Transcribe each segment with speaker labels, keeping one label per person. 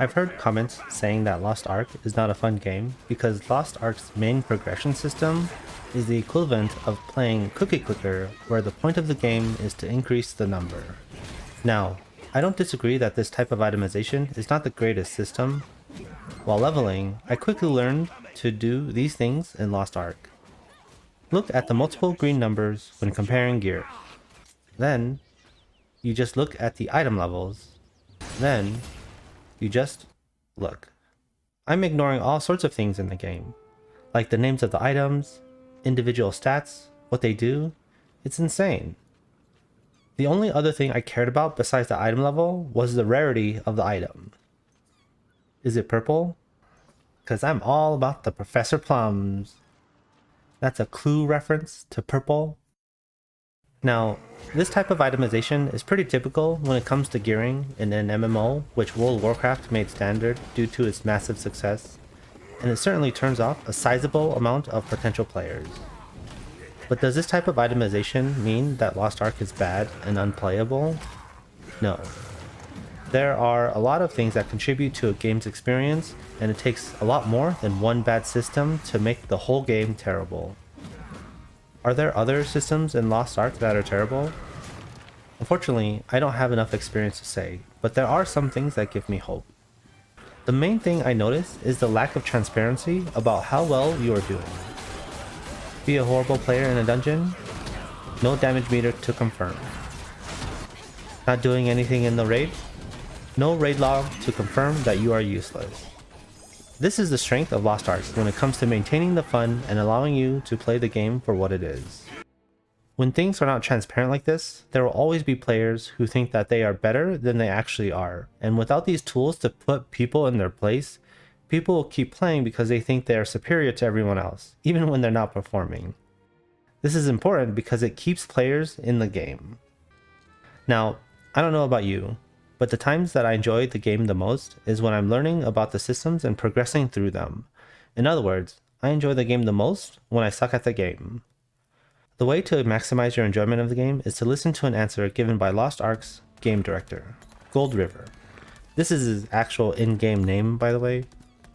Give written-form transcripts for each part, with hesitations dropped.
Speaker 1: I've heard comments saying that Lost Ark is not a fun game because Lost Ark's main progression system is the equivalent of playing Cookie Clicker, where the point of the game is to increase the number. Now, I don't disagree that this type of itemization is not the greatest system. While leveling, I quickly learned to do these things in Lost Ark. Look at the multiple green numbers when comparing gear. Then, you just look at the item levels. Then, you just look. I'm ignoring all sorts of things in the game, like the names of the items, individual stats, what they do. It's insane. The only other thing I cared about besides the item level was the rarity of the item. Is it purple? Because I'm all about the Professor Plums. That's a Clue reference to purple. Now, this type of itemization is pretty typical when it comes to gearing in an MMO, which World of Warcraft made standard due to its massive success, and it certainly turns off a sizable amount of potential players. But does this type of itemization mean that Lost Ark is bad and unplayable? No. There are a lot of things that contribute to a game's experience, and it takes a lot more than one bad system to make the whole game terrible. Are there other systems in Lost Ark that are terrible? Unfortunately, I don't have enough experience to say, but there are some things that give me hope. The main thing I notice is the lack of transparency about how well you are doing. Be a horrible player in a dungeon? No damage meter to confirm. Not doing anything in the raid? No raid log to confirm that you are useless. This is the strength of Lost Ark when it comes to maintaining the fun and allowing you to play the game for what it is. When things are not transparent like this, there will always be players who think that they are better than they actually are, and without these tools to put people in their place, people will keep playing because they think they are superior to everyone else, even when they're not performing. This is important because it keeps players in the game. Now, I don't know about you, but the times that I enjoy the game the most is when I'm learning about the systems and progressing through them. In other words, I enjoy the game the most when I suck at the game. The way to maximize your enjoyment of the game is to listen to an answer given by Lost Ark's game director, Gold River. This is his actual in-game name, by the way.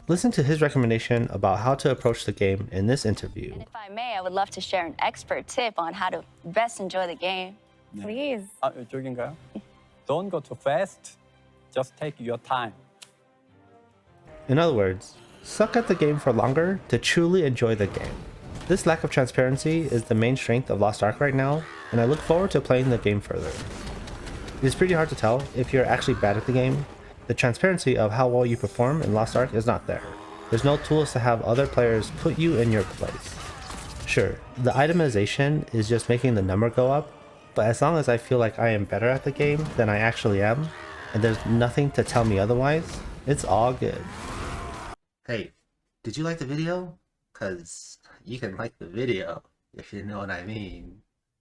Speaker 1: Listen to his recommendation about how to approach the game in this interview.
Speaker 2: And if I may, I would love to share an expert tip on how to best enjoy the game. Please.
Speaker 3: 이쪽인가요? Don't go too fast. Just take your time.
Speaker 1: In other words, suck at the game for longer to truly enjoy the game. This lack of transparency is the main strength of Lost Ark right now, and I look forward to playing the game further. It is pretty hard to tell if you're actually bad at the game. The transparency of how well you perform in Lost Ark is not there. There's no tools to have other players put you in your place. Sure, the itemization is just making the number go up, but as long as I feel like I am better at the game than I actually am, and there's nothing to tell me otherwise, it's all good. Hey, did you like the video? Cause you can like the video, if you know what I mean.